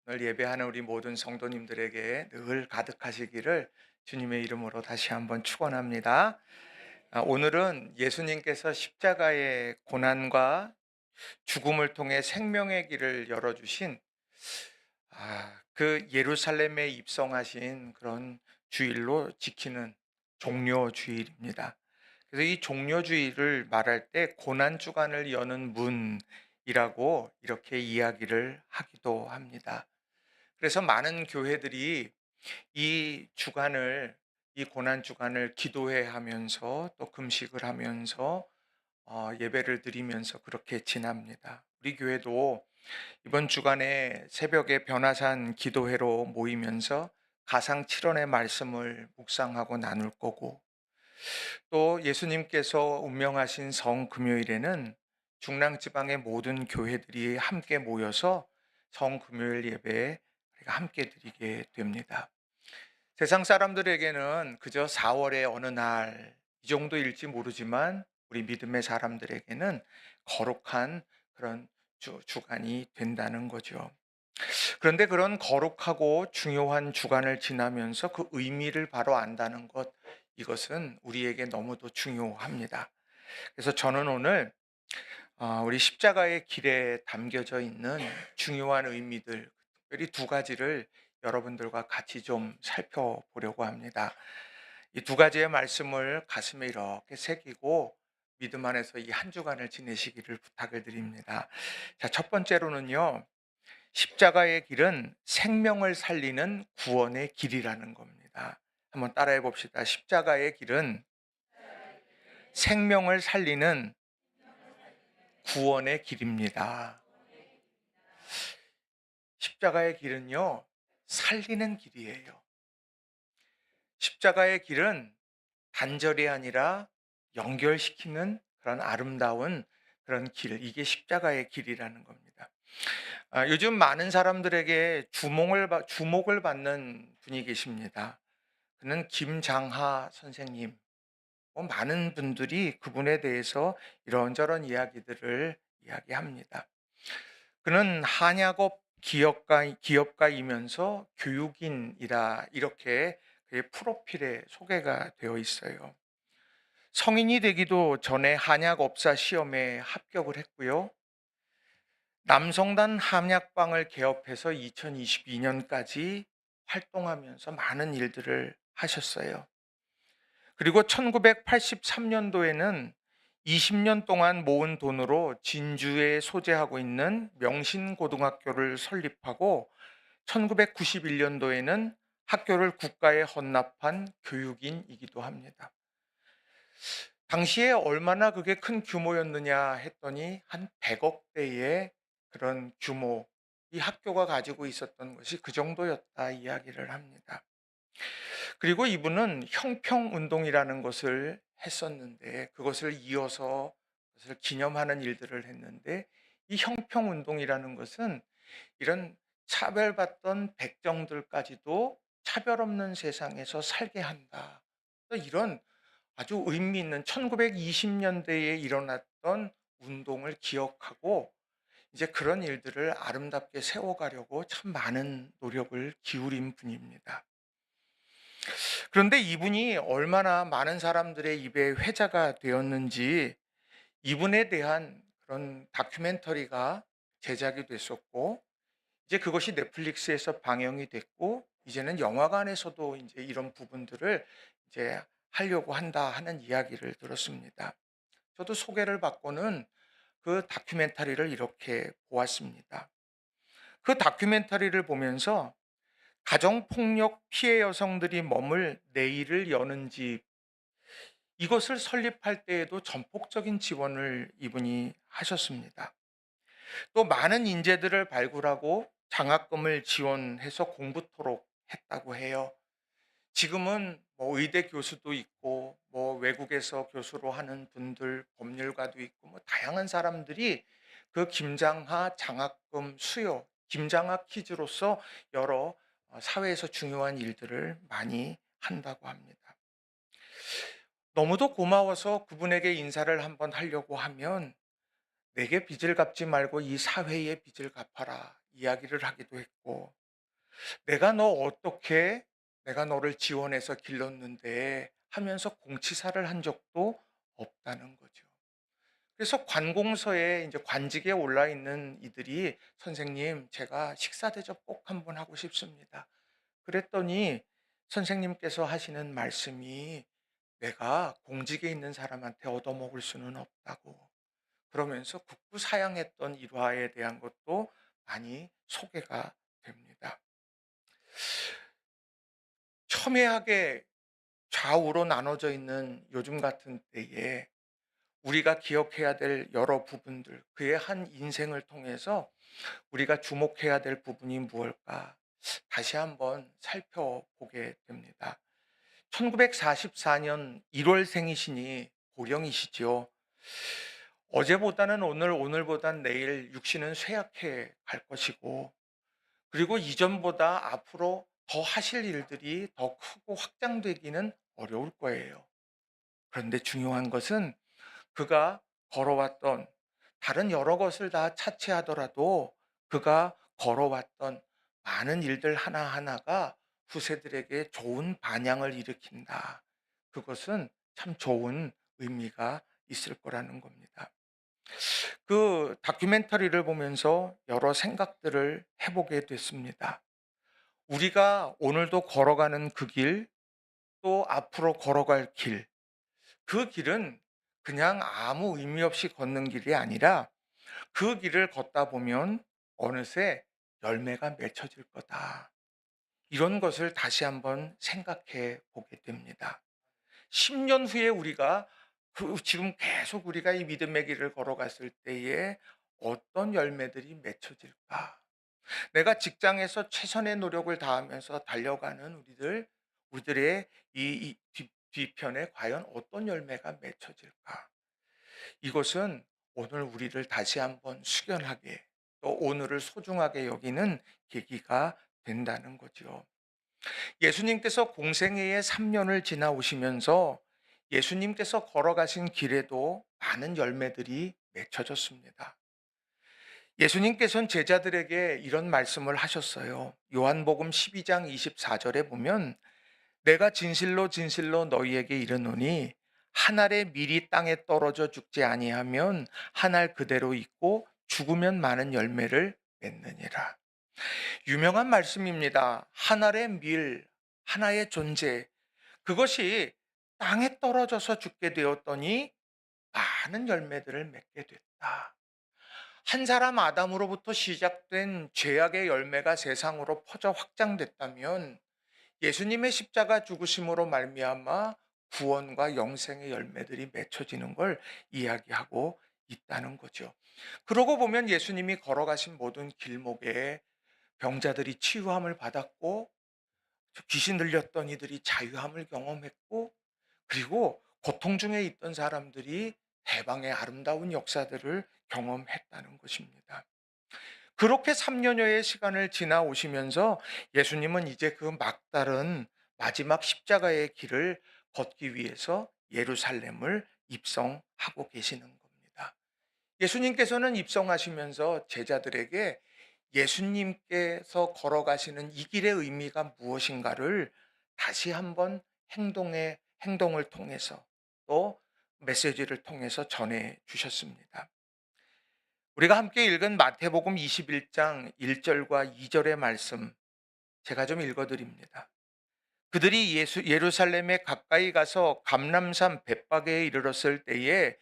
오늘 예배하는 우리 모든 성도님들에게 늘 가득하시기를 주님의 이름으로 다시 한번 축원합니다. 오늘은 예수님께서 십자가의 고난과 죽음을 통해 생명의 길을 열어주신 그 예루살렘에 입성하신 그런 주일로 지키는 종료주일입니다. 그래서 이 종료주일을 말할 때 고난주간을 여는 문이라고 이렇게 이야기를 하기도 합니다. 그래서 많은 교회들이 이 주간을 이 고난 주간을 기도회 하면서 또 금식을 하면서 예배를 드리면서 그렇게 지납니다. 우리 교회도 이번 주간에 새벽에 변화산 기도회로 모이면서 가상 7원의 말씀을 묵상하고 나눌 거고, 또 예수님께서 운명하신 성금요일에는 중랑 지방의 모든 교회들이 함께 모여서 성금요일 예배에 우리가 함께 드리게 됩니다. 세상 사람들에게는 그저 4월의 어느 날 이 정도일지 모르지만 우리 믿음의 사람들에게는 거룩한 그런 주간이 된다는 거죠. 그런데 그런 거룩하고 중요한 주간을 지나면서 그 의미를 바로 안다는 것, 이것은 우리에게 너무도 중요합니다. 그래서 저는 오늘 우리 십자가의 길에 담겨져 있는 중요한 의미들, 특별히 두 가지를 여러분들과 같이 좀 살펴보려고 합니다. 이 두 가지의 말씀을 가슴에 이렇게 새기고 믿음 안에서 이 한 주간을 지내시기를 부탁을 드립니다. 자, 첫 번째로는요, 십자가의 길은 생명을 살리는 구원의 길이라는 겁니다. 한번 따라해 봅시다. 십자가의 길은 생명을 살리는 구원의 길입니다. 십자가의 길은요, 살리는 길이에요. 십자가의 길은 단절이 아니라 연결시키는 그런 아름다운 그런 길, 이게 십자가의 길이라는 겁니다. 요즘 많은 사람들에게 주목을 받는 분이 계십니다. 그는 김장하 선생님. 많은 분들이 그분에 대해서 이런저런 이야기들을 이야기합니다. 그는 한약업 기업가이면서 교육인이다, 이렇게 그의 프로필에 소개가 되어 있어요. 성인이 되기도 전에 한약업사 시험에 합격을 했고요. 남성단 한약방을 개업해서 2022년까지 활동하면서 많은 일들을 하셨어요. 그리고 1983년도에는 20년 동안 모은 돈으로 진주에 소재하고 있는 명신고등학교를 설립하고 1991년도에는 학교를 국가에 헌납한 교육인이기도 합니다. 당시에 얼마나 그게 큰 규모였느냐 했더니 한 100억 대의 그런 규모, 이 학교가 가지고 있었던 것이 그 정도였다 이야기를 합니다. 그리고 이분은 형평운동이라는 것을 했었는데, 그것을 이어서 그것을 기념하는 일들을 했는데, 이 형평운동이라는 것은 이런 차별받던 백정들까지도 차별 없는 세상에서 살게 한다, 이런 아주 의미 있는 1920년대에 일어났던 운동을 기억하고 이제 그런 일들을 아름답게 세워가려고 참 많은 노력을 기울인 분입니다. 그런데 이분이 얼마나 많은 사람들의 입에 회자가 되었는지 이분에 대한 그런 다큐멘터리가 제작이 됐었고, 이제 그것이 넷플릭스에서 방영이 됐고, 이제는 영화관에서도 이제 이런 부분들을 이제 하려고 한다 하는 이야기를 들었습니다. 저도 소개를 받고는 그 다큐멘터리를 이렇게 보았습니다. 그 다큐멘터리를 보면서 가정폭력 피해 여성들이 머물 내일을 여는 집, 이것을 설립할 때에도 전폭적인 지원을 이분이 하셨습니다. 또 많은 인재들을 발굴하고 장학금을 지원해서 공부토록 했다고 해요. 지금은 뭐 의대 교수도 있고 뭐 외국에서 교수로 하는 분들, 법률가도 있고 뭐 다양한 사람들이 그 김장하 장학금 수요, 김장하 퀴즈로서 여러 사회에서 중요한 일들을 많이 한다고 합니다. 너무도 고마워서 그분에게 인사를 한번 하려고 하면 "내게 빚을 갚지 말고 이 사회에 빚을 갚아라", 이야기를 하기도 했고, "내가 너 어떻게 내가 너를 지원해서 길렀는데." 하면서 공치사를 한 적도 없다는 거죠. 그래서 관공서에 이제 관직에 올라 있는 이들이 "선생님, 제가 식사 대접 꼭 한번 하고 싶습니다." 그랬더니 선생님께서 하시는 말씀이 "내가 공직에 있는 사람한테 얻어먹을 수는 없다고." 그러면서 국부사양했던 일화에 대한 것도 많이 소개가 됩니다. 첨예하게 좌우로 나눠져 있는 요즘 같은 때에 우리가 기억해야 될 여러 부분들, 그의 한 인생을 통해서 우리가 주목해야 될 부분이 무엇일까 다시 한번 살펴보게 됩니다. 1944년 1월 생이시니 고령이시죠. 어제보다는 오늘, 오늘보단 내일 육신은 쇠약해 갈 것이고, 그리고 이전보다 앞으로 더 하실 일들이 더 크고 확장되기는 어려울 거예요. 그런데 중요한 것은 그가 걸어왔던 다른 여러 것을 다 차치하더라도 그가 걸어왔던 많은 일들 하나하나가 후세들에게 좋은 반향을 일으킨다. 그것은 참 좋은 의미가 있을 거라는 겁니다. 그 다큐멘터리를 보면서 여러 생각들을 해보게 됐습니다. 우리가 오늘도 걸어가는 그 길, 또 앞으로 걸어갈 길, 그 길은 그냥 아무 의미 없이 걷는 길이 아니라 그 길을 걷다 보면 어느새 열매가 맺혀질 거다. 이런 것을 다시 한번 생각해 보게 됩니다. 10년 후에 우리가 지금 계속 우리가 이 믿음의 길을 걸어갔을 때에 어떤 열매들이 맺혀질까? 내가 직장에서 최선의 노력을 다하면서 달려가는 우리들의 이 뒤편에 과연 어떤 열매가 맺혀질까? 이것은 오늘 우리를 다시 한번 숙연하게, 또 오늘을 소중하게 여기는 계기가 된다는 거죠. 예수님께서 공생애의 3년을 지나오시면서 예수님께서 걸어가신 길에도 많은 열매들이 맺혀졌습니다. 예수님께서는 제자들에게 이런 말씀을 하셨어요. 요한복음 12장 24절에 보면 "내가 진실로 진실로 너희에게 이르노니 한 알의 밀이 땅에 떨어져 죽지 아니하면 한 알 그대로 있고 죽으면 많은 열매를 맺느니라." 유명한 말씀입니다. 한 알의 밀, 하나의 존재, 그것이 땅에 떨어져서 죽게 되었더니 많은 열매들을 맺게 됐다. 한 사람 아담으로부터 시작된 죄악의 열매가 세상으로 퍼져 확장됐다면 예수님의 십자가 죽으심으로 말미암아 구원과 영생의 열매들이 맺혀지는 걸 이야기하고 있다는 거죠. 그러고 보면 예수님이 걸어가신 모든 길목에 병자들이 치유함을 받았고, 귀신 들렸던 이들이 자유함을 경험했고, 그리고 고통 중에 있던 사람들이 해방의 아름다운 역사들을 경험했다는 것입니다. 그렇게 3년여의 시간을 지나오시면서 예수님은 이제 그 막다른 마지막 십자가의 길을 걷기 위해서 예루살렘을 입성하고 계시는 겁니다. 예수님께서는 입성하시면서 제자들에게 예수님께서 걸어가시는 이 길의 의미가 무엇인가를 다시 한번 행동을 통해서, 또 메시지를 통해서 전해 주셨습니다. 우리가 함께 읽은 마태복음 21장 1절과 2절의 말씀 제가 좀 읽어 드립니다. 그들이 예루살렘에 가까이 가서 감람산 벳박에 이르렀을 때에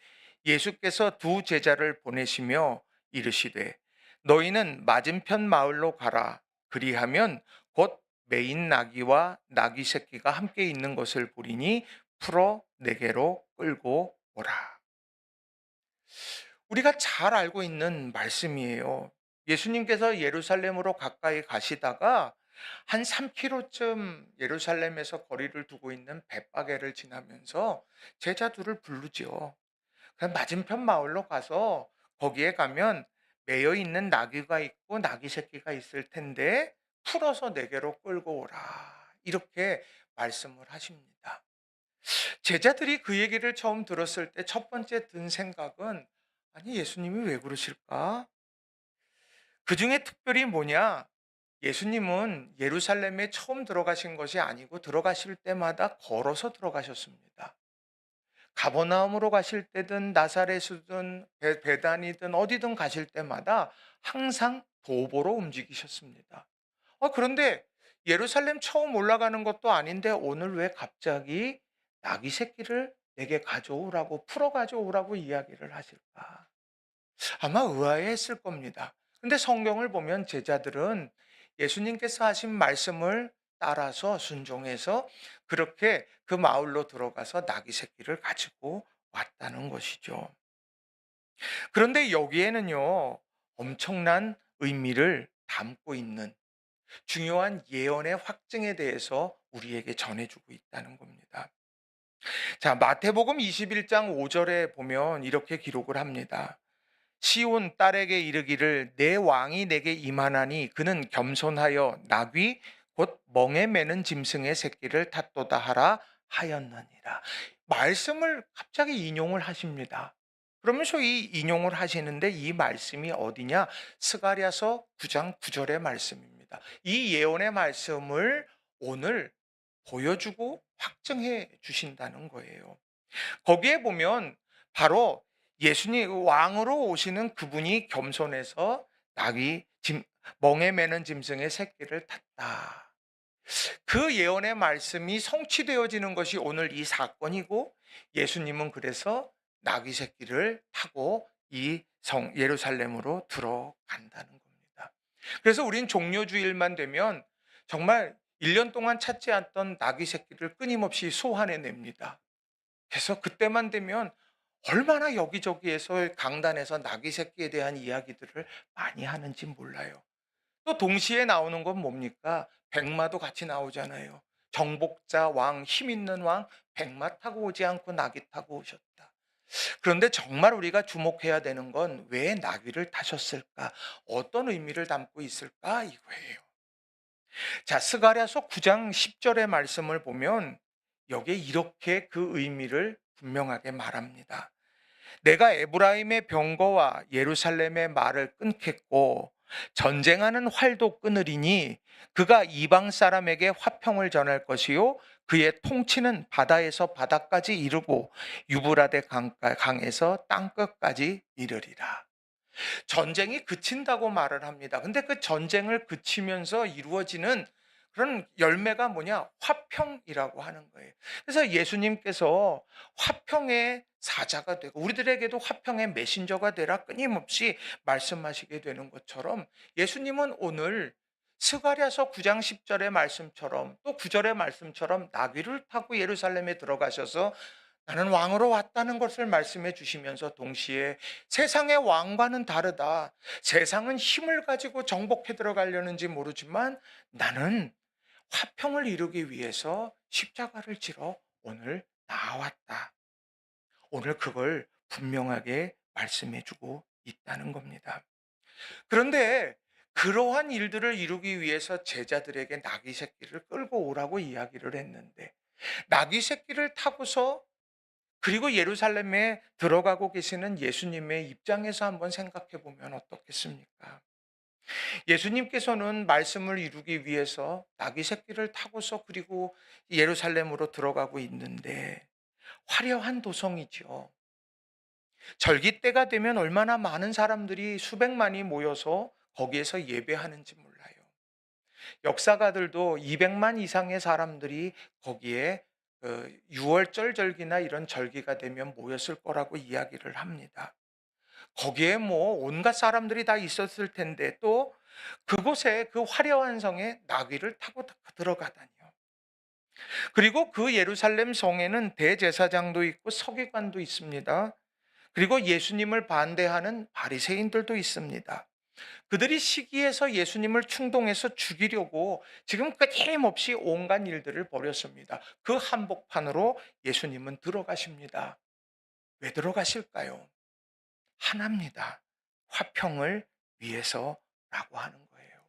예수께서 두 제자를 보내시며 이르시되 너희는 맞은편 마을로 가라. 그리하면 곧 매인 나귀와 나귀 새끼가 함께 있는 것을 보리니 풀어 내게로 끌고 오라. 우리가 잘 알고 있는 말씀이에요. 예수님께서 예루살렘으로 가까이 가시다가 한 3km쯤 예루살렘에서 거리를 두고 있는 벳바게를 지나면서 제자 둘을 부르지요. 그 맞은편 마을로 가서 거기에 가면 매여 있는 나귀가 있고 나귀 새끼가 있을 텐데 풀어서 내게로 끌고 오라. 이렇게 말씀을 하십니다. 제자들이 그 얘기를 처음 들었을 때 첫 번째 든 생각은, 아니 예수님이 왜 그러실까? 그중에 특별히 뭐냐? 예수님은 예루살렘에 처음 들어가신 것이 아니고 들어가실 때마다 걸어서 들어가셨습니다. 가버나움으로 가실 때든 나사렛이든 베단이든 어디든 가실 때마다 항상 도보로 움직이셨습니다. 그런데 예루살렘 처음 올라가는 것도 아닌데 오늘 왜 갑자기 나귀 새끼를 내게 가져오라고 풀어 가져오라고 이야기를 하실까? 아마 의아해했을 겁니다. 근데 성경을 보면 제자들은 예수님께서 하신 말씀을 따라서 순종해서 그렇게 그 마을로 들어가서 나귀 새끼를 가지고 왔다는 것이죠. 그런데 여기에는요, 엄청난 의미를 담고 있는 중요한 예언의 확증에 대해서 우리에게 전해주고 있다는 겁니다. 자, 마태복음 21장 5절에 보면 이렇게 기록을 합니다. 시온 딸에게 이르기를 내 왕이 내게 임하나니 그는 겸손하여 나귀 곧 멍에 매는 짐승의 새끼를 탔도다 하라 하였느니라. 말씀을 갑자기 인용을 하십니다. 그러면서 이 인용을 하시는데 이 말씀이 어디냐? 스가랴서 9장 9절의 말씀입니다. 이 예언의 말씀을 오늘 보여주고 확증해 주신다는 거예요. 거기에 보면 바로 예수님 왕으로 오시는 그분이 겸손해서 나귀 멍에 매는 짐승의 새끼를 탔다. 그 예언의 말씀이 성취되어지는 것이 오늘 이 사건이고 예수님은 그래서 나귀 새끼를 타고 이 성 예루살렘으로 들어간다는 겁니다. 그래서 우린 종료주일만 되면 정말 1년 동안 찾지 않던 나귀 새끼를 끊임없이 소환해 냅니다. 그래서 그때만 되면 얼마나 여기저기에서 강단에서 나귀 새끼에 대한 이야기들을 많이 하는지 몰라요. 또 동시에 나오는 건 뭡니까? 백마도 같이 나오잖아요. 정복자 왕, 힘 있는 왕, 백마 타고 오지 않고 나귀 타고 오셨다. 그런데 정말 우리가 주목해야 되는 건 왜 나귀를 타셨을까? 어떤 의미를 담고 있을까? 이거예요. 자, 스가랴서 9장 10절의 말씀을 보면 여기에 이렇게 그 의미를 분명하게 말합니다. 내가 에브라임의 병거와 예루살렘의 말을 끊겠고 전쟁하는 활도 끊으리니 그가 이방 사람에게 화평을 전할 것이요 그의 통치는 바다에서 바다까지 이르고 유브라데 강에서 땅끝까지 이르리라. 전쟁이 그친다고 말을 합니다. 근데 그 전쟁을 그치면서 이루어지는 그런 열매가 뭐냐? 화평이라고 하는 거예요. 그래서 예수님께서 화평의 사자가 되고 우리들에게도 화평의 메신저가 되라 끊임없이 말씀하시게 되는 것처럼 예수님은 오늘 스가랴서 9장 10절의 말씀처럼 또 9절의 말씀처럼 나귀를 타고 예루살렘에 들어가셔서 나는 왕으로 왔다는 것을 말씀해 주시면서 동시에 세상의 왕과는 다르다. 세상은 힘을 가지고 정복해 들어가려는지 모르지만 나는 화평을 이루기 위해서 십자가를 지러 오늘 나왔다. 오늘 그걸 분명하게 말씀해 주고 있다는 겁니다. 그런데 그러한 일들을 이루기 위해서 제자들에게 나귀 새끼를 끌고 오라고 이야기를 했는데 나귀 새끼를 타고서 그리고 예루살렘에 들어가고 계시는 예수님의 입장에서 한번 생각해 보면 어떻겠습니까? 예수님께서는 말씀을 이루기 위해서 나귀 새끼를 타고서 그리고 예루살렘으로 들어가고 있는데 화려한 도성이죠. 절기 때가 되면 얼마나 많은 사람들이 수백만이 모여서 거기에서 예배하는지 몰라요. 역사가들도 200만 이상의 사람들이 거기에 6월절 절기나 이런 절기가 되면 모였을 거라고 이야기를 합니다. 거기에 뭐 온갖 사람들이 다 있었을 텐데 또 그곳에 그 화려한 성에 나귀를 타고 들어가다니요. 그리고 그 예루살렘 성에는 대제사장도 있고 서기관도 있습니다. 그리고 예수님을 반대하는 바리새인들도 있습니다. 그들이 시기해서 예수님을 충동해서 죽이려고 지금 끊임없이 온갖 일들을 벌였습니다. 그 한복판으로 예수님은 들어가십니다. 왜 들어가실까요? 하나입니다. 화평을 위해서라고 하는 거예요.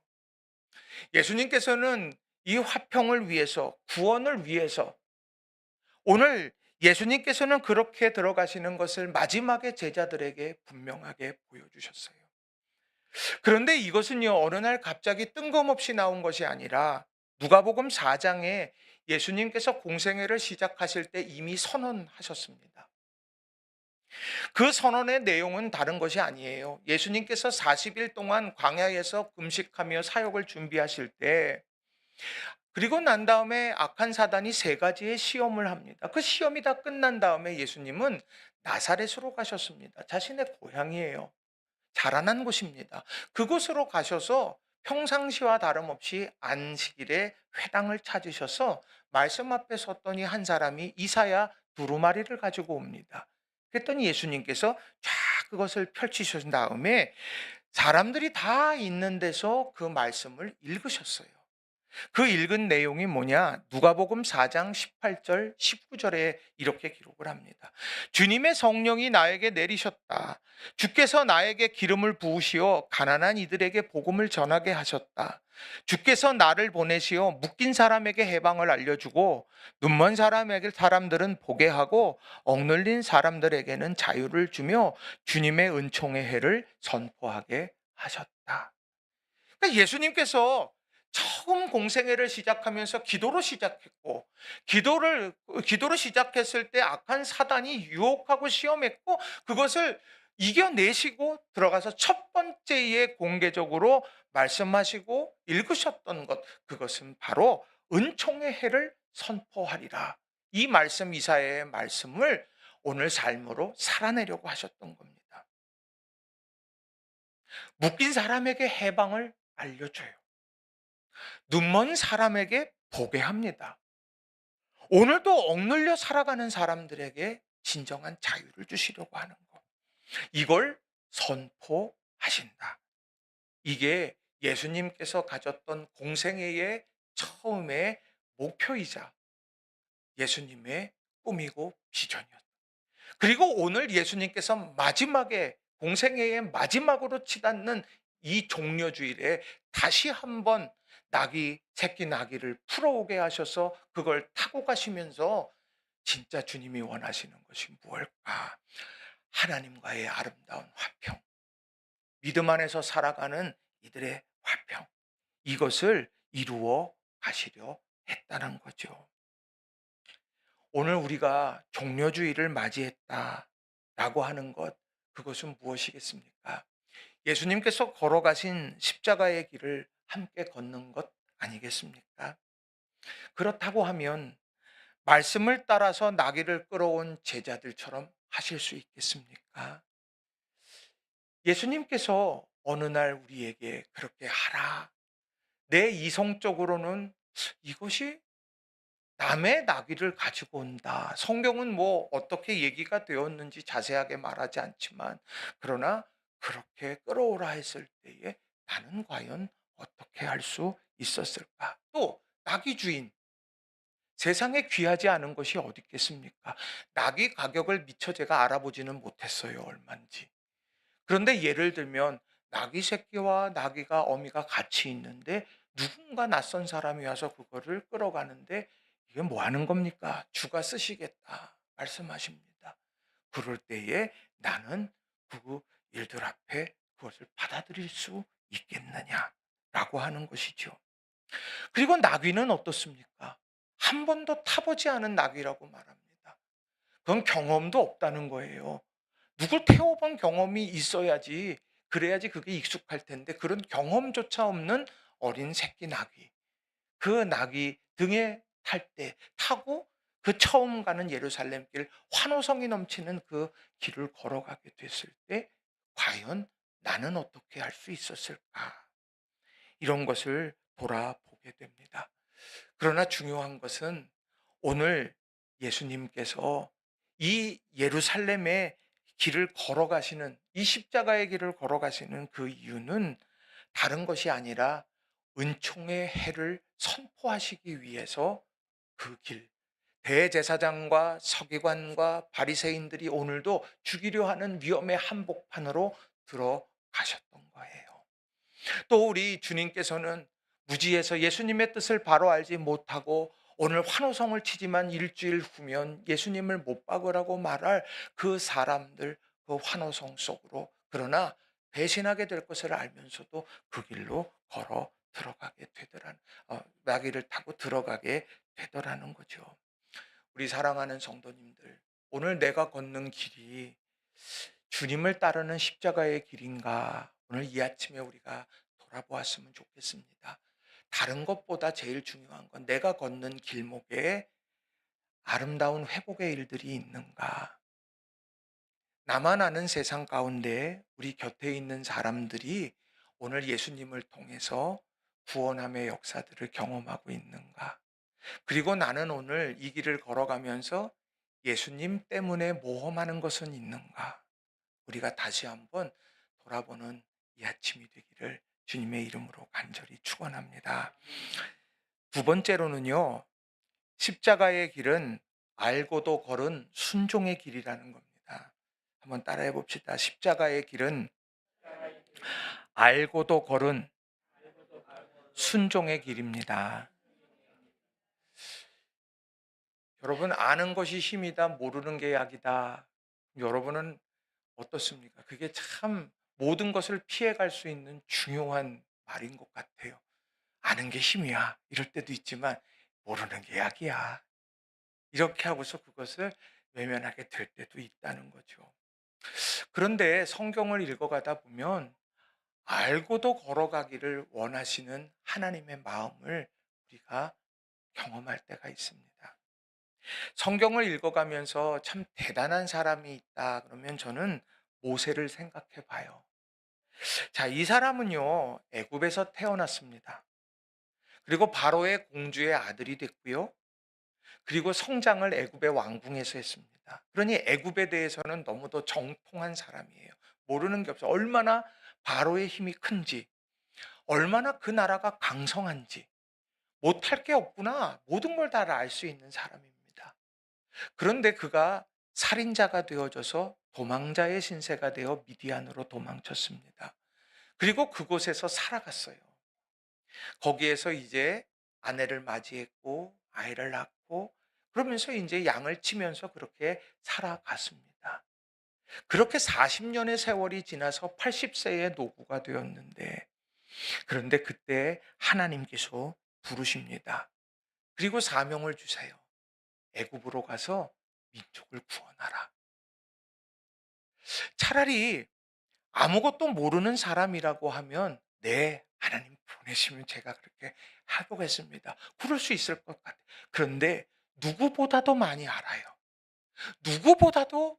예수님께서는 이 화평을 위해서, 구원을 위해서 오늘 예수님께서는 그렇게 들어가시는 것을 마지막에 제자들에게 분명하게 보여주셨어요. 그런데 이것은요, 어느 날 갑자기 뜬금없이 나온 것이 아니라 누가복음 4장에 예수님께서 공생애를 시작하실 때 이미 선언하셨습니다. 그 선언의 내용은 다른 것이 아니에요. 예수님께서 40일 동안 광야에서 금식하며 사역을 준비하실 때, 그리고 난 다음에 악한 사단이 세 가지의 시험을 합니다. 그 시험이 다 끝난 다음에 예수님은 나사렛으로 가셨습니다. 자신의 고향이에요. 자라난 곳입니다. 그곳으로 가셔서 평상시와 다름없이 안식일에 회당을 찾으셔서 말씀 앞에 섰더니 한 사람이 이사야 두루마리를 가지고 옵니다. 그랬더니 예수님께서 쫙 그것을 펼치신 다음에 사람들이 다 있는 데서 그 말씀을 읽으셨어요. 그 읽은 내용이 뭐냐? 누가복음 4장 18절, 19절에 이렇게 기록을 합니다. 주님의 성령이 나에게 내리셨다. 주께서 나에게 기름을 부으시어 가난한 이들에게 복음을 전하게 하셨다. 주께서 나를 보내시어 묶인 사람에게 해방을 알려주고 눈먼 사람들은 보게 하고 억눌린 사람들에게는 자유를 주며 주님의 은총의 해를 선포하게 하셨다. 그러니까 예수님께서 처음 공생애를 시작하면서 기도로 시작했고, 기도로 시작했을 때 악한 사단이 유혹하고 시험했고, 그것을 이겨내시고 들어가서 첫 번째에 공개적으로 말씀하시고 읽으셨던 것, 그것은 바로 은총의 해를 선포하리라. 이 말씀, 이사야의 말씀을 오늘 삶으로 살아내려고 하셨던 겁니다. 묶인 사람에게 해방을 알려줘요. 눈먼 사람에게 보게 합니다. 오늘도 억눌려 살아가는 사람들에게 진정한 자유를 주시려고 하는 것. 이걸 선포하신다. 이게 예수님께서 가졌던 공생애의 처음의 목표이자 예수님의 꿈이고 비전이었다. 그리고 오늘 예수님께서 마지막에 공생애의 마지막으로 치닫는 이 종려주일에 다시 한번 새끼 나귀를 풀어오게 하셔서 그걸 타고 가시면서 진짜 주님이 원하시는 것이 무엇일까? 하나님과의 아름다운 화평, 믿음 안에서 살아가는 이들의 화평, 이것을 이루어 가시려 했다는 거죠. 오늘 우리가 종려주의를 맞이했다라고 하는 것, 그것은 무엇이겠습니까? 예수님께서 걸어가신 십자가의 길을 함께 걷는 것 아니겠습니까? 그렇다고 하면 말씀을 따라서 나귀를 끌어온 제자들처럼 하실 수 있겠습니까? 예수님께서 어느 날 우리에게 그렇게 하라. 내 이성적으로는 이것이 남의 나귀를 가지고 온다. 성경은 뭐 어떻게 얘기가 되었는지 자세하게 말하지 않지만, 그러나 그렇게 끌어오라 했을 때에 나는 과연 어떻게 할 수 있었을까? 또 나귀 주인, 세상에 귀하지 않은 것이 어디 있겠습니까? 나귀 가격을 미처 제가 알아보지는 못했어요, 얼마인지. 그런데 예를 들면 나귀 새끼와 나귀가 어미가 같이 있는데 누군가 낯선 사람이 와서 그거를 끌어가는데, 이게 뭐 하는 겁니까? 주가 쓰시겠다 말씀하십니다. 그럴 때에 나는 그 일들 앞에 그것을 받아들일 수 있겠느냐라고 하는 것이죠. 그리고 나귀는 어떻습니까? 한 번도 타보지 않은 나귀라고 말합니다. 그건 경험도 없다는 거예요. 누굴 태워본 경험이 있어야지, 그래야지 그게 익숙할 텐데, 그런 경험조차 없는 어린 새끼 나귀. 그 나귀 등에 타고 그 처음 가는 예루살렘 길, 환호성이 넘치는 그 길을 걸어가게 됐을 때 과연 나는 어떻게 할 수 있었을까? 이런 것을 돌아보게 됩니다. 그러나 중요한 것은 오늘 예수님께서 이 예루살렘의 길을 걸어가시는, 이 십자가의 길을 걸어가시는 그 이유는 다른 것이 아니라 은총의 해를 선포하시기 위해서 그 길, 대제사장과 서기관과 바리새인들이 오늘도 죽이려 하는 위험의 한복판으로 들어가셨던 거예요. 또 우리 주님께서는 무지에서 예수님의 뜻을 바로 알지 못하고 오늘 환호성을 치지만 일주일 후면 예수님을 못 박으라고 말할 그 사람들, 그 환호성 속으로, 그러나 배신하게 될 것을 알면서도 그 길로 걸어 들어가게 되더라는 나귀를 타고 들어가게 되더라는 거죠. 우리 사랑하는 성도님들, 오늘 내가 걷는 길이 주님을 따르는 십자가의 길인가? 오늘 이 아침에 우리가 돌아보았으면 좋겠습니다. 다른 것보다 제일 중요한 건 내가 걷는 길목에 아름다운 회복의 일들이 있는가? 나만 아는 세상 가운데 우리 곁에 있는 사람들이 오늘 예수님을 통해서 구원함의 역사들을 경험하고 있는가? 그리고 나는 오늘 이 길을 걸어가면서 예수님 때문에 모험하는 것은 있는가? 우리가 다시 한번 돌아보는 이 아침이 되기를 주님의 이름으로 간절히 축원합니다. 두 번째로는요. 십자가의 길은 알고도 걸은 순종의 길이라는 겁니다. 한번 따라해 봅시다. 십자가의 길은 알고도 걸은 순종의 길입니다. 여러분, 아는 것이 힘이다, 모르는 게 약이다. 여러분은 어떻습니까? 그게 참 모든 것을 피해갈 수 있는 중요한 말인 것 같아요. 아는 게 힘이야. 이럴 때도 있지만 모르는 게 약이야. 이렇게 하고서 그것을 외면하게 될 때도 있다는 거죠. 그런데 성경을 읽어가다 보면 알고도 걸어가기를 원하시는 하나님의 마음을 우리가 경험할 때가 있습니다. 성경을 읽어가면서 참 대단한 사람이 있다 그러면 저는 모세를 생각해 봐요. 자, 이 사람은요, 애굽에서 태어났습니다. 그리고 바로의 공주의 아들이 됐고요. 그리고 성장을 애굽의 왕궁에서 했습니다. 그러니 애굽에 대해서는 너무도 정통한 사람이에요. 모르는 게 없어요. 얼마나 바로의 힘이 큰지, 얼마나 그 나라가 강성한지, 못할 게 없구나. 모든 걸 다 알 수 있는 사람입니다. 그런데 그가 살인자가 되어져서 도망자의 신세가 되어 미디안으로 도망쳤습니다. 그리고 그곳에서 살아갔어요. 거기에서 이제 아내를 맞이했고 아이를 낳고 그러면서 이제 양을 치면서 그렇게 살아갔습니다. 그렇게 40년의 세월이 지나서 80세의 노구가 되었는데 그런데 그때 하나님께서 부르십니다. 그리고 사명을 주세요. 애굽으로 가서 민족을 구원하라. 차라리 아무것도 모르는 사람이라고 하면 네, 하나님 보내시면 제가 그렇게 해보겠습니다. 그럴 수 있을 것 같아요. 그런데 누구보다도 많이 알아요. 누구보다도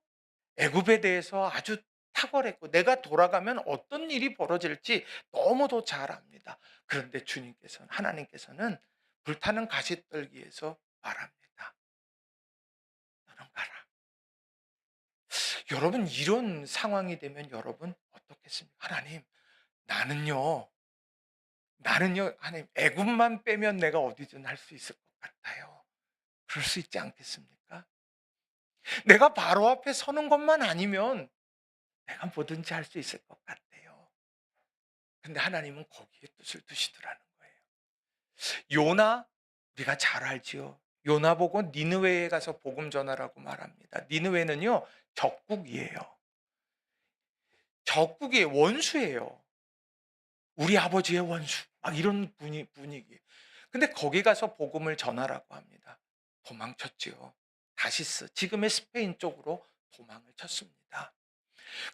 애굽에 대해서 아주 탁월했고 내가 돌아가면 어떤 일이 벌어질지 너무도 잘 압니다. 그런데 주님께서는 하나님께서는 불타는 가시떨기에서 말합니다. 너는 가라. 여러분 이런 상황이 되면 여러분 어떻겠습니까? 하나님 나는요 하나님 애굽만 빼면 내가 어디든 할 수 있을 것 같아요. 그럴 수 있지 않겠습니까? 내가 바로 앞에 서는 것만 아니면 내가 뭐든지 할 수 있을 것 같아요. 근데 하나님은 거기에 뜻을 두시더라는 거예요. 요나 우리가 잘 알지요. 요나 보고 니느웨에 가서 복음 전하라고 말합니다. 니느웨는요 적국이에요. 적국의 원수예요. 우리 아버지의 원수. 막 이런 분위기. 근데 거기 가서 복음을 전하라고 합니다. 도망쳤지요. 다시스, 지금의 스페인 쪽으로 도망을 쳤습니다.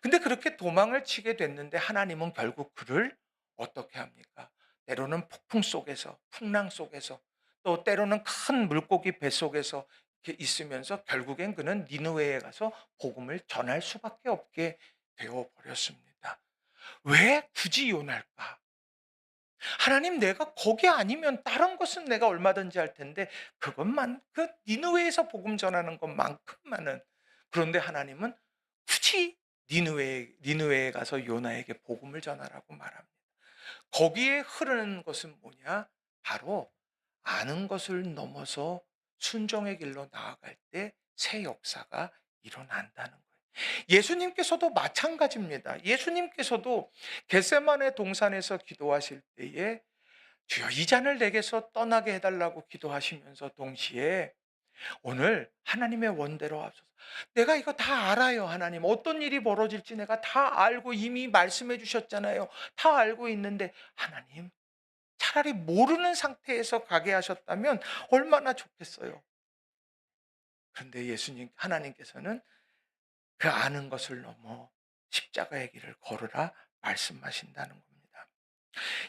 근데 그렇게 도망을 치게 됐는데 하나님은 결국 그를 어떻게 합니까? 때로는 폭풍 속에서, 풍랑 속에서, 또 때로는 큰 물고기 뱃속에서 이렇게 있으면서 결국엔 그는 니느웨에 가서 복음을 전할 수밖에 없게 되어 버렸습니다. 왜 굳이 요나일까? 하나님 내가 거기 아니면 다른 것은 내가 얼마든지 할 텐데 그것만 그 니느웨에서 복음 전하는 것만큼만은 그런데 하나님은 굳이 니느웨에 가서 요나에게 복음을 전하라고 말합니다. 거기에 흐르는 것은 뭐냐? 바로 아는 것을 넘어서 순종의 길로 나아갈 때 새 역사가 일어난다는 거예요. 예수님께서도 마찬가지입니다. 예수님께서도 겟세마네 동산에서 기도하실 때에 주여 이 잔을 내게서 떠나게 해달라고 기도하시면서 동시에 오늘 하나님의 원대로 하소서. 내가 이거 다 알아요, 하나님. 어떤 일이 벌어질지 내가 다 알고 이미 말씀해 주셨잖아요. 다 알고 있는데 하나님, 차라리 모르는 상태에서 가게 하셨다면 얼마나 좋겠어요. 그런데 예수님, 하나님께서는 그 아는 것을 넘어 십자가의 길을 걸으라 말씀하신다는 겁니다.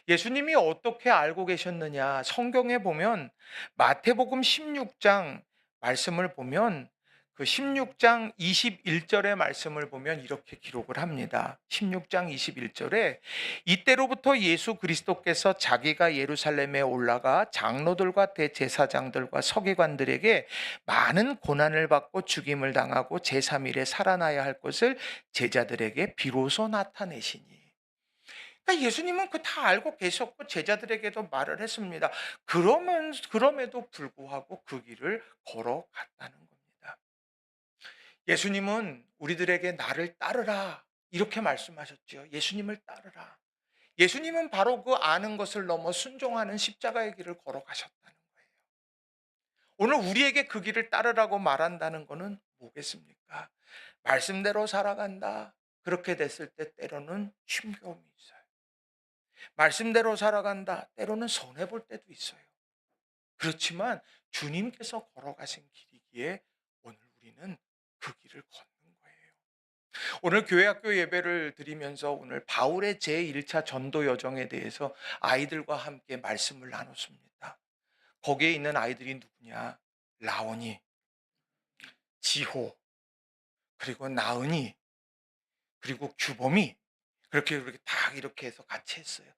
예수님이 어떻게 알고 계셨느냐? 성경에 보면 마태복음 16장 말씀을 보면 그 16장 21절의 말씀을 보면 이렇게 기록을 합니다. 16장 21절에 이때로부터 예수 그리스도께서 자기가 예루살렘에 올라가 장로들과 대제사장들과 서기관들에게 많은 고난을 받고 죽임을 당하고 제3일에 살아나야 할 것을 제자들에게 비로소 나타내시니. 그러니까 예수님은 그 다 알고 계셨고 제자들에게도 말을 했습니다. 그럼에도 불구하고 그 길을 걸어갔다는 겁니다. 예수님은 우리들에게 나를 따르라 이렇게 말씀하셨죠. 예수님을 따르라. 예수님은 바로 그 아는 것을 넘어 순종하는 십자가의 길을 걸어가셨다는 거예요. 오늘 우리에게 그 길을 따르라고 말한다는 것은 뭐겠습니까? 말씀대로 살아간다. 그렇게 됐을 때 때로는 힘겨움이 있어요. 말씀대로 살아간다. 때로는 손해볼 때도 있어요. 그렇지만 주님께서 걸어가신 길이기에 오늘 우리는 그 길을 걷는 거예요. 오늘 교회학교 예배를 드리면서 오늘 바울의 제1차 전도 여정에 대해서 아이들과 함께 말씀을 나눴습니다. 거기에 있는 아이들이 누구냐? 라온이, 지호, 그리고 나은이, 그리고 규범이 그렇게 다 이렇게 해서 같이 했어요.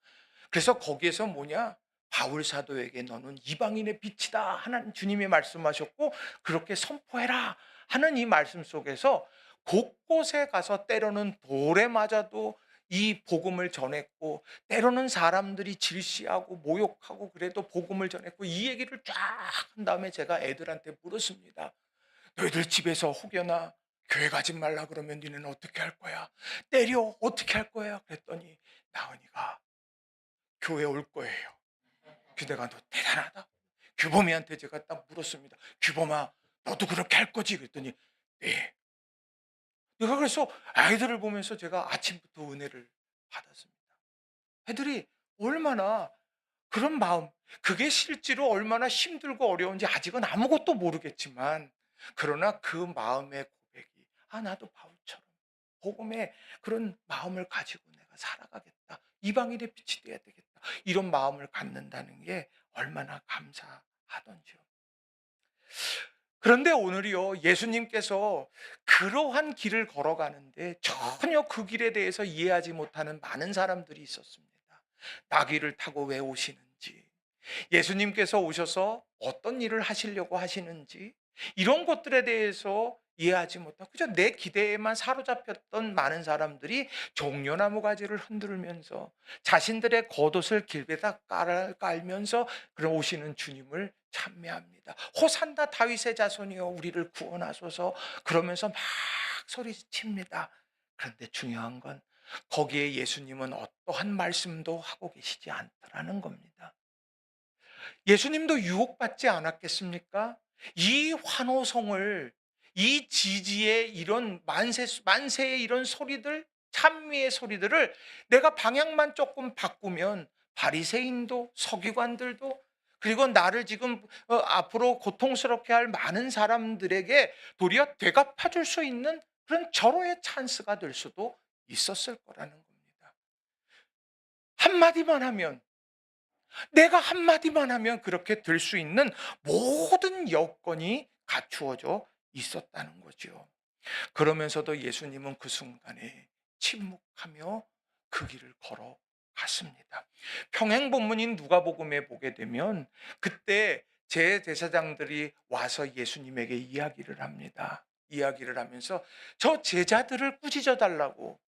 그래서 거기에서 뭐냐? 바울 사도에게 너는 이방인의 빛이다. 하나님 주님이 말씀하셨고 그렇게 선포해라 하는 이 말씀 속에서 곳곳에 가서 때로는 돌에 맞아도 이 복음을 전했고 때로는 사람들이 질시하고 모욕하고 그래도 복음을 전했고 이 얘기를 쫙 한 다음에 제가 애들한테 물었습니다. 너희들 집에서 혹여나 교회 가지 말라 그러면 니는 어떻게 할 거야? 때려 어떻게 할 거야? 그랬더니 나은이가 교회 올 거예요. 그 내가 너 대단하다. 규범이한테 제가 딱 물었습니다. 규범아, 너도 그렇게 할 거지? 그랬더니 네. 내가 그래서 아이들을 보면서 제가 아침부터 은혜를 받았습니다. 애들이 얼마나 그런 마음, 그게 실제로 얼마나 힘들고 어려운지 아직은 아무것도 모르겠지만, 그러나 그 마음의 고백이, 아, 나도 바울처럼 복음의 그런 마음을 가지고 내가 살아가겠다. 이방인의 빛이 되어야 되겠다. 이런 마음을 갖는다는 게 얼마나 감사하던지요. 그런데 오늘이요, 예수님께서 그러한 길을 걸어가는데 전혀 그 길에 대해서 이해하지 못하는 많은 사람들이 있었습니다. 나귀를 타고 왜 오시는지, 예수님께서 오셔서 어떤 일을 하시려고 하시는지, 이런 것들에 대해서 이해하지 못하고 그저 내 기대에만 사로잡혔던 많은 사람들이 종려나무 가지를 흔들면서 자신들의 겉옷을 길에다 깔면서 그런 오시는 주님을 찬미합니다. 호산나 다윗의 자손이여 우리를 구원하소서 그러면서 막 소리칩니다. 그런데 중요한 건 거기에 예수님은 어떠한 말씀도 하고 계시지 않더라는 겁니다. 예수님도 유혹받지 않았겠습니까? 이 환호성을, 이 지지의 이런 만세의 이런 소리들, 찬미의 소리들을 내가 방향만 조금 바꾸면 바리새인도 서기관들도 그리고 나를 지금 앞으로 고통스럽게 할 많은 사람들에게 도리어 되갚아 줄 수 있는 그런 절호의 찬스가 될 수도 있었을 거라는 겁니다. 한마디만 하면 내가 한마디만 하면 그렇게 될 수 있는 모든 여건이 갖추어져 있었다는 거죠. 그러면서도 예수님은 그 순간에 침묵하며 그 길을 걸어갔습니다. 평행 본문인 누가복음에 보게 되면 그때 제사장들이 와서 예수님에게 이야기를 합니다. 이야기를 하면서 저 제자들을 꾸짖어 달라고,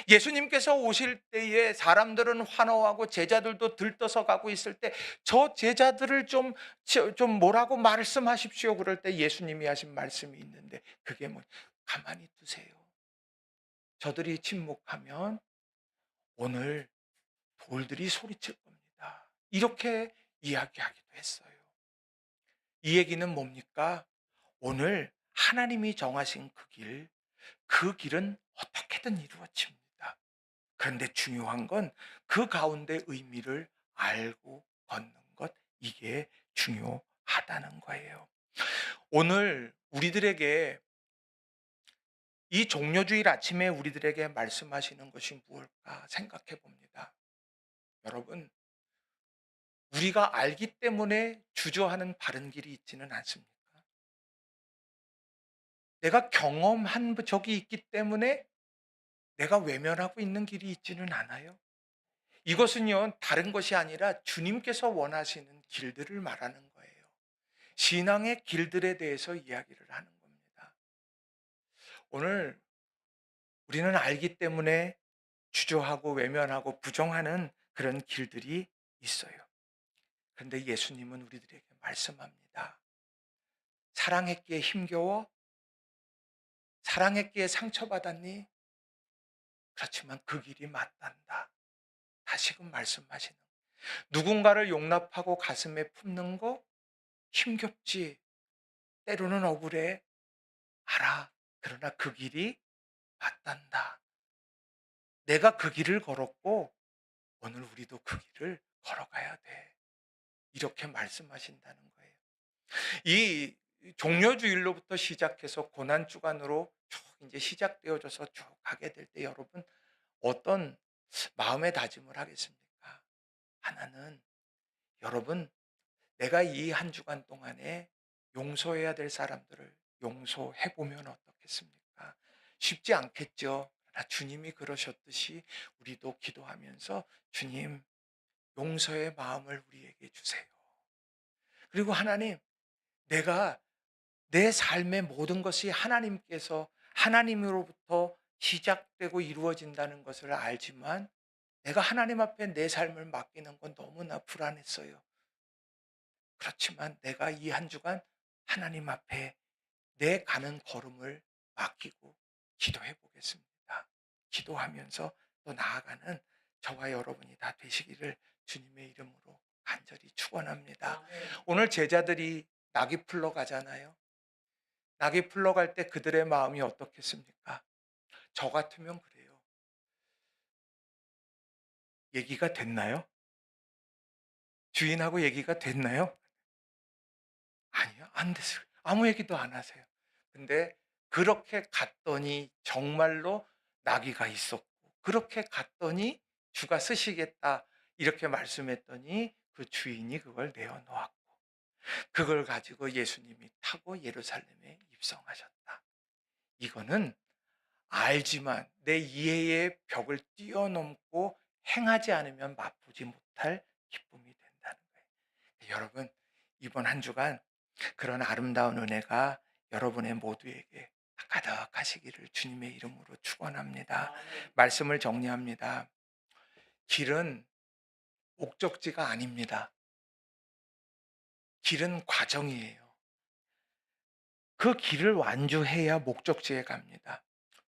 예수님께서 오실 때에 사람들은 환호하고 제자들도 들떠서 가고 있을 때 저 제자들을 좀 뭐라고 말씀하십시오. 그럴 때 예수님이 하신 말씀이 있는데 그게 뭐 가만히 두세요. 저들이 침묵하면 오늘 돌들이 소리칠 겁니다. 이렇게 이야기하기도 했어요. 이 얘기는 뭡니까? 오늘 하나님이 정하신 그 길은 어떻게든 이루어집니다. 그런데 중요한 건 그 가운데 의미를 알고 걷는 것, 이게 중요하다는 거예요. 오늘 우리들에게 이 종려주일 아침에 우리들에게 말씀하시는 것이 무엇일까 생각해 봅니다. 여러분, 우리가 알기 때문에 주저하는 바른 길이 있지는 않습니까? 내가 경험한 적이 있기 때문에 내가 외면하고 있는 길이 있지는 않아요. 이것은요, 다른 것이 아니라 주님께서 원하시는 길들을 말하는 거예요. 신앙의 길들에 대해서 이야기를 하는 겁니다. 오늘 우리는 알기 때문에 주저하고 외면하고 부정하는 그런 길들이 있어요. 그런데 예수님은 우리들에게 말씀합니다. 사랑했기에 힘겨워? 사랑했기에 상처받았니? 그렇지만 그 길이 맞단다. 다시금 말씀하시는 거예요. 누군가를 용납하고 가슴에 품는 거 힘겹지. 때로는 억울해. 알아. 그러나 그 길이 맞단다. 내가 그 길을 걸었고 오늘 우리도 그 길을 걸어가야 돼. 이렇게 말씀하신다는 거예요. 이 종려주일로부터 시작해서 고난주간으로 쭉 이제 시작되어져서 쭉 가게 될 때 여러분 어떤 마음의 다짐을 하겠습니까? 하나는 여러분 내가 이 한 주간 동안에 용서해야 될 사람들을 용서해 보면 어떻겠습니까? 쉽지 않겠죠. 그러나 주님이 그러셨듯이 우리도 기도하면서 주님 용서의 마음을 우리에게 주세요. 그리고 하나님, 내가 내 삶의 모든 것이 하나님으로부터 시작되고 이루어진다는 것을 알지만 내가 하나님 앞에 내 삶을 맡기는 건 너무나 불안했어요. 그렇지만 내가 이 한 주간 하나님 앞에 내 가는 걸음을 맡기고 기도해 보겠습니다. 기도하면서 또 나아가는 저와 여러분이 다 되시기를 주님의 이름으로 간절히 축원합니다. 오늘 제자들이 낙이 풀러 가잖아요. 낙이 풀러 갈 때 그들의 마음이 어떻겠습니까? 저 같으면 그래요. 얘기가 됐나요? 주인하고 얘기가 됐나요? 아니요, 안 됐어요. 아무 얘기도 안 하세요. 근데 그렇게 갔더니 정말로 나귀가 있었고, 그렇게 갔더니 주가 쓰시겠다 이렇게 말씀했더니 그 주인이 그걸 내어놓았고, 그걸 가지고 예수님이 타고 예루살렘에 입성하셨다. 이거는 알지만 내 이해의 벽을 뛰어넘고 행하지 않으면 맛보지 못할 기쁨이 된다는 거예요. 여러분, 이번 한 주간 그런 아름다운 은혜가 여러분의 모두에게 가득하시기를 주님의 이름으로 축원합니다. 말씀을 정리합니다. 길은 목적지가 아닙니다. 길은 과정이에요. 그 길을 완주해야 목적지에 갑니다.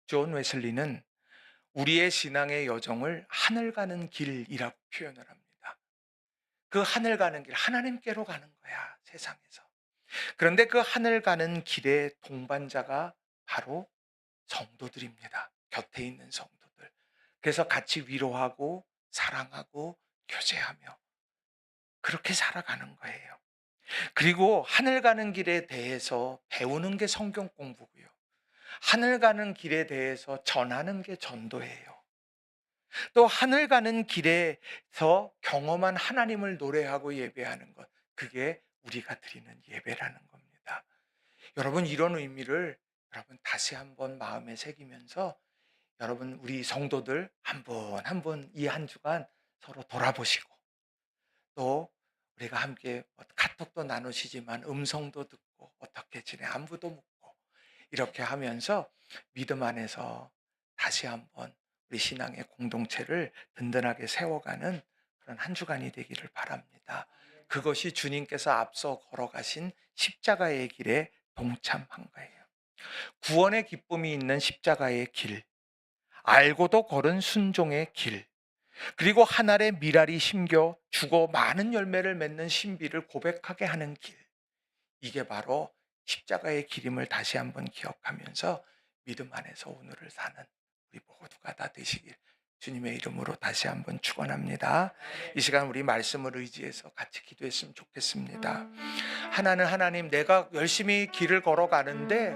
존 웨슬리는 우리의 신앙의 여정을 하늘 가는 길이라고 표현을 합니다. 그 하늘 가는 길, 하나님께로 가는 거야, 세상에서. 그런데 그 하늘 가는 길의 동반자가 바로 성도들입니다. 곁에 있는 성도들. 그래서 같이 위로하고 사랑하고 교제하며 그렇게 살아가는 거예요. 그리고 하늘 가는 길에 대해서 배우는 게 성경 공부고요. 하늘 가는 길에 대해서 전하는 게 전도예요. 또 하늘 가는 길에서 경험한 하나님을 노래하고 예배하는 것, 그게 우리가 드리는 예배라는 겁니다. 여러분, 이런 의미를 여러분 다시 한번 마음에 새기면서 여러분 우리 성도들 한 분 한 분 이 한 주간 서로 돌아보시고 또 우리가 함께 카톡도 나누시지만 음성도 듣고 어떻게 지내 안부도 묻고 이렇게 하면서 믿음 안에서 다시 한번 우리 신앙의 공동체를 든든하게 세워가는 그런 한 주간이 되기를 바랍니다. 그것이 주님께서 앞서 걸어가신 십자가의 길에 동참한 거예요. 구원의 기쁨이 있는 십자가의 길, 알고도 걸은 순종의 길, 그리고 한 알의 밀알이 심겨 죽어 많은 열매를 맺는 신비를 고백하게 하는 길. 이게 바로 십자가의 길임을 다시 한번 기억하면서 믿음 안에서 오늘을 사는 우리 모두가 다 되시길 주님의 이름으로 다시 한번 축원합니다. 이 시간 우리 말씀을 의지해서 같이 기도했으면 좋겠습니다. 하나님, 내가 열심히 길을 걸어가는데